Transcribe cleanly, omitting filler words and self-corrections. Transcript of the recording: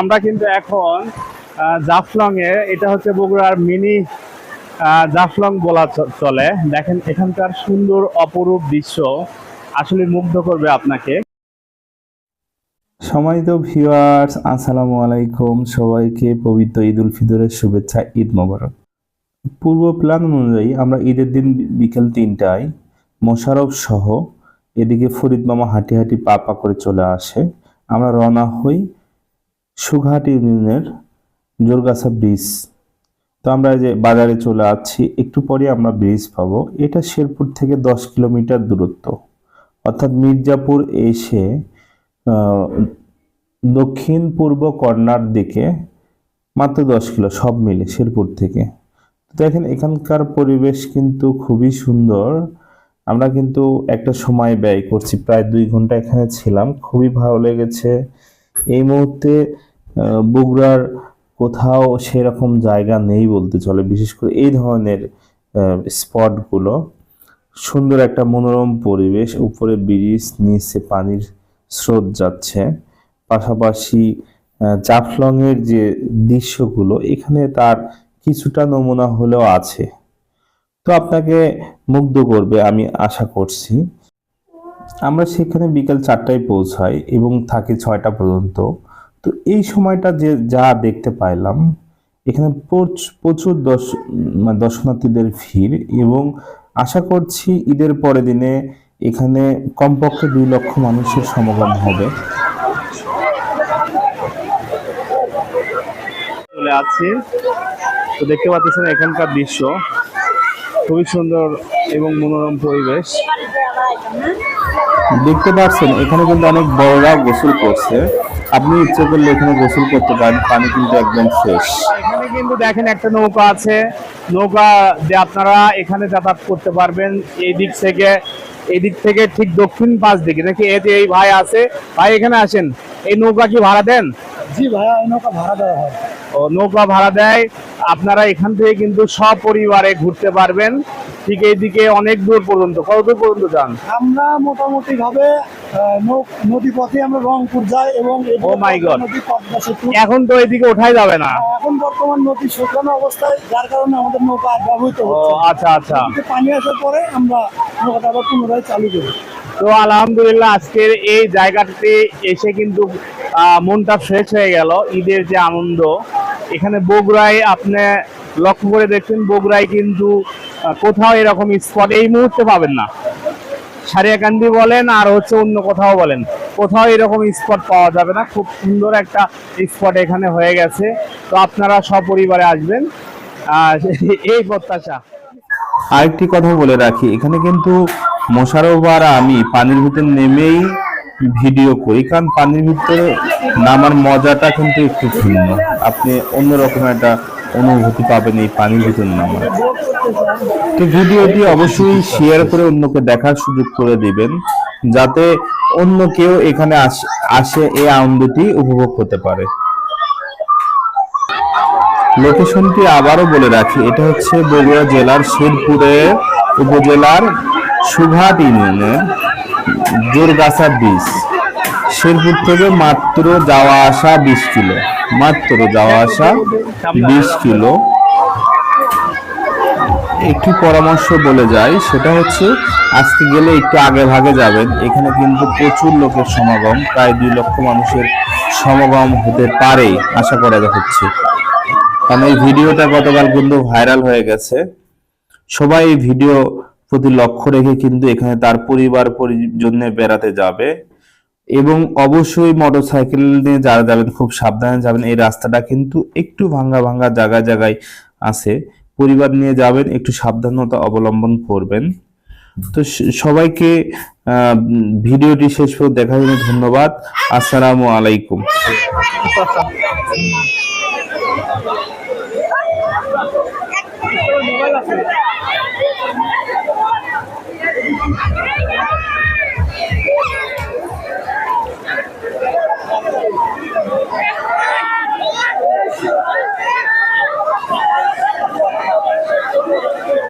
আমরা কিন্তু এখন জাফলং এ, এটা হচ্ছে বগুড়ার মিনি জাফলং বলা চলে। দেখেন এখানকার সুন্দর অপরূপ দৃশ্য আসলে মুগ্ধ করবে আপনাকে। সম্মানিত ভিউয়ার্স, আসসালামু আলাইকুম। সবাইকে পবিত্র ঈদ উল ফিতরের শুভেচ্ছা, ঈদ মোবারক। পূর্ব প্ল্যান অনুযায়ী আমরা ঈদের দিন বিকেল 3টায় মোশাররফ সহ এদিকে ফরিদ মামা হাঁটি হাঁটি পা পা করে চলে আসে। আমরা রওনা হই সুঘাট ইউনিয়নের জোরগাছা ব্রিজ। তো আমরা যে বাজারে চলে আসছি, একটু পরে আমরা ব্রিজ পাবো। এটা শেরপুর থেকে 10 কিলোমিটার দূরত্ব, অর্থাৎ মির্জাপুর এসে দক্ষিণ পূর্ব কর্নার দিকে মাত্র 10 কিলো, সব মিলে শেরপুর থেকে। দেখেন এখানকার পরিবেশ কিন্তু খুবই সুন্দর। আমরা কিন্তু একটা সময় ব্যয় করছি, প্রায় 2 ঘন্টা এখানে ছিলাম, খুবই ভালো লেগেছে। এই মুহূর্তে বগুড়ার কোথাও সেরকম জায়গা নেই বলতে চলে, বিশেষ করে এই ধরনের স্পটগুলো। সুন্দর একটা মনোরম পরিবেশ, উপরে ব্রিজ, নিচে পানির স্রোত যাচ্ছে। পাশাপাশি জাফলং এর যে দৃশ্যগুলো এখানে তার কিছুটা নমুনা হলেও আছে, তো আপনাকে মুগ্ধ করবে আমি আশা করছি। আমরা সেখানে বিকাল 4টায় পৌঁছাই এবং থাকি 6টা পর্যন্ত। তো এই সময়টা যে যা দেখতে পাইলাম, এখানে প্রচুর দর্শনার্থীদের ভিড়, এবং আশা করছি ঈদের পরের দিনে এখানে কমপক্ষে 2 লক্ষ মানুষের সমাগম হবে। চলে আছি, তো দেখতে পাচ্ছেন এখানকার দৃশ্য খুবই সুন্দর এবং মনোরম পরিবেশ। দেখতে পাচ্ছেন এখানে কিন্তু অনেক বড়রা গোসল করছে। আপনি ইচ্ছে করলে এখানে গোসল করতে পারেন, পানি কিন্তু একদম ফ্রেশ। এখানে কিন্তু দেখেন একটা নৌকা আছে, নৌকা যে আপনারা এখানে যাতায়াত করতে পারবেন। এই দিক থেকে ঠিক দক্ষিণ পাশ দিকে নাকি এই ভাই আছে। ভাই এখানে আসেন, এই নৌকা কি ভাড়া দেন? জি ভাইয়া, এই নৌকা ভাড়া দেওয়া হয়। ও, নৌকা ভাড়া দেয়। আপনারা এখান থেকে কিন্তু সপরিবারে ঘুরতে পারবেন। ঠিক এইদিকে অনেক দূর পর্যন্ত। কত দূর পর্যন্ত যান? আমরা মোটামুটি ভাবে নদী পথে আমরা রংপুর যাই, এবং ও মাই গড, নদী পদ্মা সেতু। এখন তো এদিকে ওঠাই যাবে না। এখন বর্তমান নদী শুকানো অবস্থায়, যার কারণে আমাদের নৌকা ব্যবহৃত ও হচ্ছে। আচ্ছা আচ্ছা। পানি আসার পরে আমরা নৌকাটা আবার পুনরায় চালু করি। তো আলহামদুলিল্লাহ, আজকের এই জায়গাটিতে এসে কিন্তু মনটা ফ্রেশ হয়ে গেল। ঈদের যে আনন্দ এখানে বগুড়ায়, আপনি লক্ষ্য করে দেখছেন বগুড়ায় কিন্তু কোথাও এরকম স্পট এই মুহূর্তে পাবেন না। সারিয়াকান্দি বলেন আর হচ্ছে অন্য কোথাও বলেন, কোথাও এরকম স্পট পাওয়া যাবে না। খুব সুন্দর একটা স্পট এখানে হয়ে গেছে। তো আপনারা সপরিবারে আসবেন, এই প্রত্যাশা। আরেকটি কথা বলে রাখি, এখানে কিন্তু মোশাররফ আর আমি পানির ভিতর নেমেই ভিডিও করি, কারণ পানির ভিতরে নামার মজাটা কিন্তু একটু ভিন্ন। আপনি অন্যরকম একটা অনুভূতি পাবেন এই পানির ভিতর নামার। তো ভিডিওটি অবশ্যই শেয়ার করে অন্যকে দেখার সুযোগ করে দিবেন, যাতে অন্য কেউ এখানে আসে এই আনন্দটি উপভোগ করতে পারে। লোকেশনটি আবারও বলে রাখি, এটা হচ্ছে বগুড়া জেলার শেরপুরের উপজেলার সুঘাট ইউনিয়নের জোরগাছা ব্রিজ। শেরপুর থেকে মাত্র যাওয়া আসা 20 কিলো, মাত্র যাওয়া আসা 20 কিলো। একটি পরামর্শ বলে যায়, সেটা হচ্ছে আজকে গেলে একটু আগে ভাগে যাবেন। এখানে কিন্তু প্রচুর লোকের সমাগম, প্রায় 2 লক্ষ মানুষের সমাগম হতে পারে আশা করা হচ্ছে, কারণ এই ভিডিওটা গতকাল কিন্তু ভাইরাল হয়ে গেছে। সবাই এই ভিডিও প্রতি লক্ষ্য রেখে কিন্তু এখানে তার পরিবার পরিজনে বেড়াতে যাবে, এবং অবশ্যই মোটরসাইকেল নিয়ে যারা যাবেন খুব সাবধানে যাবেন। এই রাস্তাটা কিন্তু একটু ভাঙ্গা ভাঙ্গা জায়গায় জায়গায় আছে, পরিবার নিয়ে যাবেন, একটু সাবধানতা অবলম্বন করবেন। তো সবাইকে ভিডিওটি শেষ পর্যন্ত দেখার জন্য ধন্যবাদ। আসসালামু আলাইকুম।